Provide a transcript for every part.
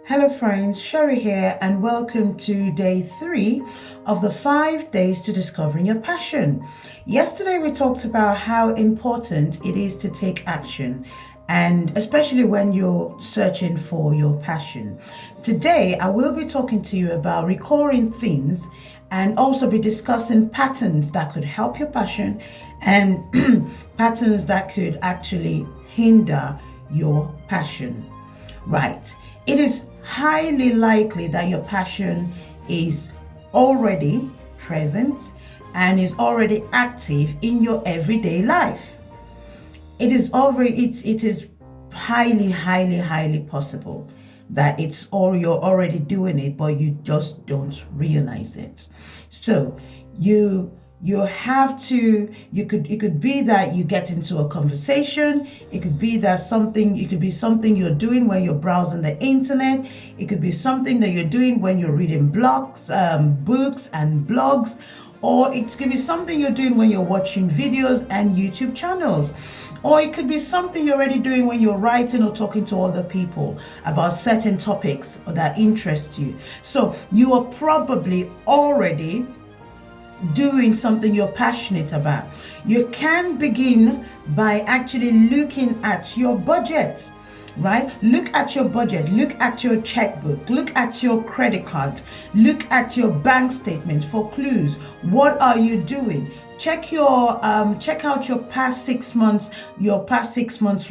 Hello friends, Sherry here and welcome to day 3 of the 5 days to discovering your passion. Yesterday we talked about how important it is to take action, and especially when you're searching for your passion. Today I will be talking to you about recurring themes and also be discussing patterns that could help your passion and patterns that could actually hinder your passion. Right. It is highly likely that your passion is already present and is already active in your everyday life. It is highly possible that you're already doing it, but you just don't realize it. So it could be that you get into a conversation. It could be something you're doing when you're browsing the internet. It could be something that you're doing when you're reading books and blogs, or it could be something you're doing when you're watching videos and YouTube channels. Or it could be something you're already doing when you're writing or talking to other people about certain topics that interest you. So you are probably already doing something you're passionate about. You can begin by actually looking at your budget, right? Look at your budget, look at your checkbook, look at your credit cards, look at your bank statements for clues. What are you doing? Check out your past 6 months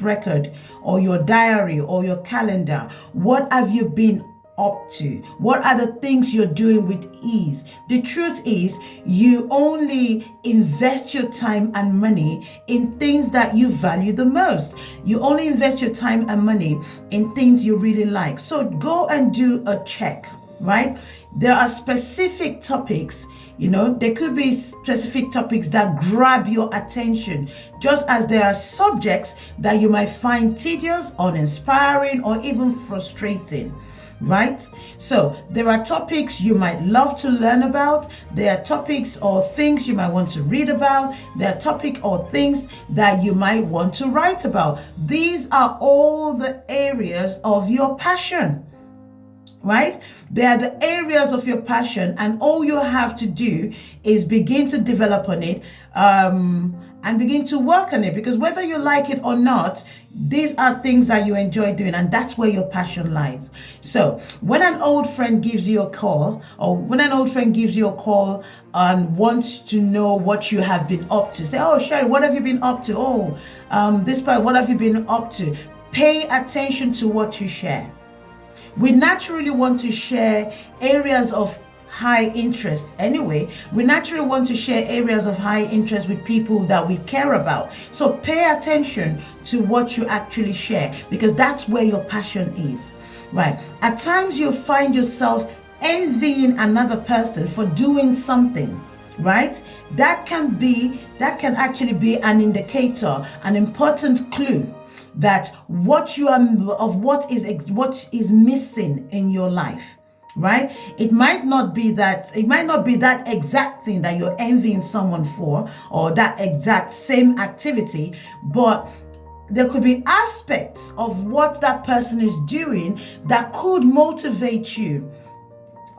record, or your diary or your calendar. What have you been up to? What are the things you're doing with ease? The truth is, you only invest your time and money in things that you value the most. You only invest your time and money in things you really like. So go and do a check, right? There are specific topics, there could be specific topics that grab your attention, just as there are subjects that you might find tedious, uninspiring, or even frustrating. Right? So there are topics you might love to learn about. There are topics or things you might want to read about. There are topics or things that you might want to write about. These are all the areas of your passion, right? They are the areas of your passion, and all you have to do is begin to develop on it and begin to work on it, because whether you like it or not, these are things that you enjoy doing, and that's where your passion lies. So when an old friend gives you a call, and wants to know what you have been up to, say, "Oh, Sherry, what have you been up to? This part, what have you been up to?" Pay attention to what you share. We naturally want to share areas of high interest anyway. We naturally want to share areas of high interest with people that we care about. So pay attention to what you actually share, because that's where your passion is, right? At times you find yourself envying another person for doing something, right? That can actually be an indicator, an important clue that what is missing in your life, right? It might not be that exact thing that you're envying someone for, or that exact same activity, but there could be aspects of what that person is doing that could motivate you,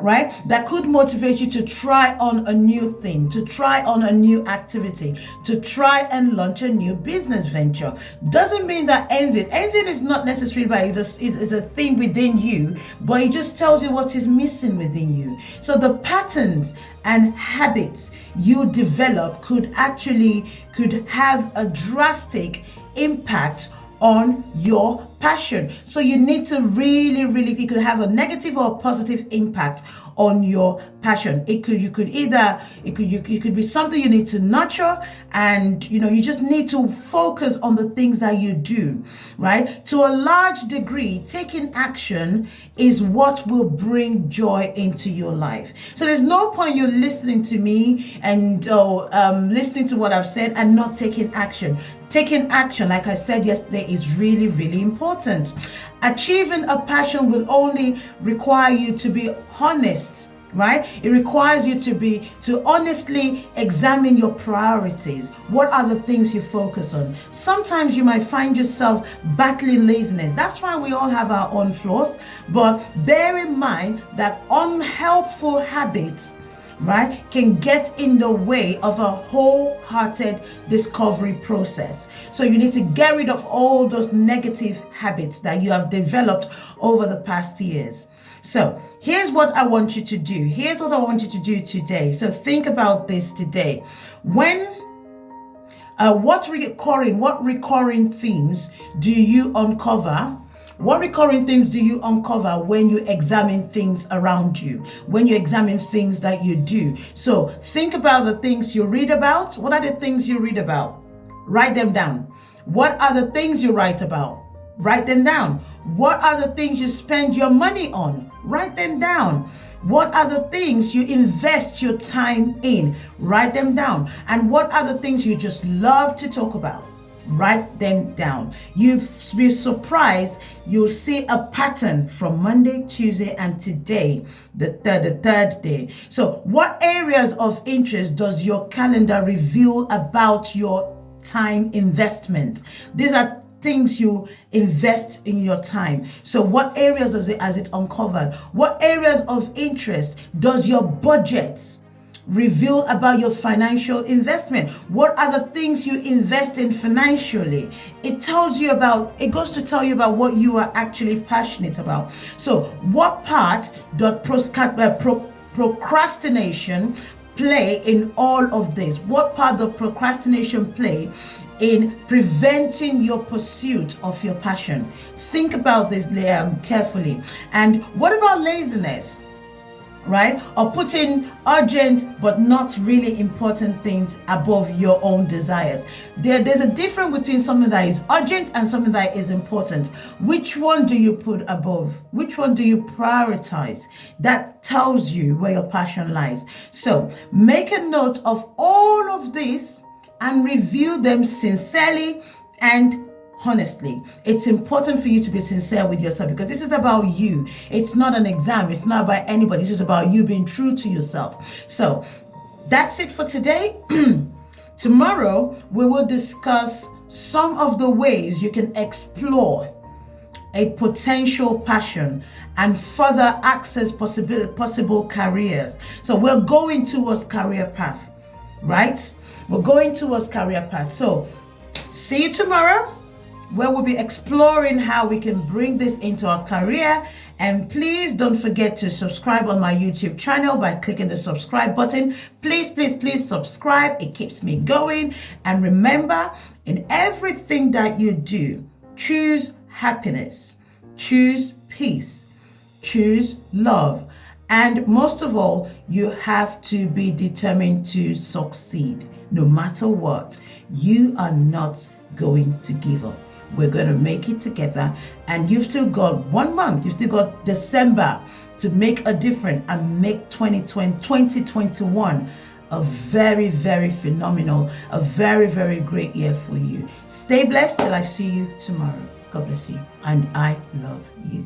right? That could motivate you to try on a new thing, to try on a new activity, to try and launch a new business venture. Doesn't mean that envy is not necessarily bad. It's a thing within you, but it just tells you what is missing within you. So the patterns and habits you develop could have a drastic impact on your passion. So you need to really, it could have a negative or a positive impact on your passion. It could be something you need to nurture, and you just need to focus on the things that you do, right? To a large degree, taking action is what will bring joy into your life. So there's no point you listening to me and listening to what I've said and not taking action. Taking action, like I said yesterday, is really, really important. Achieving a passion will only require you to be honest right? It requires you to honestly examine your priorities. What are the things you focus on? Sometimes you might find yourself battling laziness. That's fine. We all have our own flaws, but bear in mind that unhelpful habits, right, can get in the way of a wholehearted discovery process. So you need to get rid of all those negative habits that you have developed over the past years. So here's what I want you to do. Here's what I want you to do today. So think about this today. What recurring themes do you uncover? What recurring themes do you uncover when you examine things around you, when you examine things that you do? So think about the things you read about. What are the things you read about? Write them down. What are the things you write about? Write them down. What are the things you spend your money on? Write them down. What are the things you invest your time in? Write them down. And what are the things you just love to talk about? Write them down. You'll be surprised. You'll see a pattern from Monday, Tuesday, and today, the third day. So what areas of interest does your calendar reveal about your time investment? These are things you invest in your time. So what areas has it uncovered? What areas of interest does your budget reveal about your financial investment? What are the things you invest in financially? It goes to tell you about what you are actually passionate about. So what part does procrastination play in all of this? What part does procrastination play in preventing your pursuit of your passion? Think about this carefully. And what about laziness? Right? Or putting urgent but not really important things above your own desires. There's a difference between something that is urgent and something that is important. Which one do you put above? Which one do you prioritize? That tells you where your passion lies. So make a note of all of this and review them sincerely and honestly. It's important for you to be sincere with yourself because this is about you. It's not an exam. It's not about anybody. It's just about you being true to yourself. So that's it for today. Tomorrow, we will discuss some of the ways you can explore a potential passion and further access possible careers. So we're going towards career path, right? We're going towards career path. So see you tomorrow, where we'll be exploring how we can bring this into our career. And please don't forget to subscribe on my YouTube channel by clicking the subscribe button. Please, please, please subscribe. It keeps me going. And remember, in everything that you do, choose happiness, choose peace, choose love. And most of all, you have to be determined to succeed. No matter what, you are not going to give up. We're going to make it together. And you've still got 1 month. You've still got December to make a difference and make 2021 a very, very phenomenal, a very, very great year for you. Stay blessed till I see you tomorrow. God bless you. And I love you.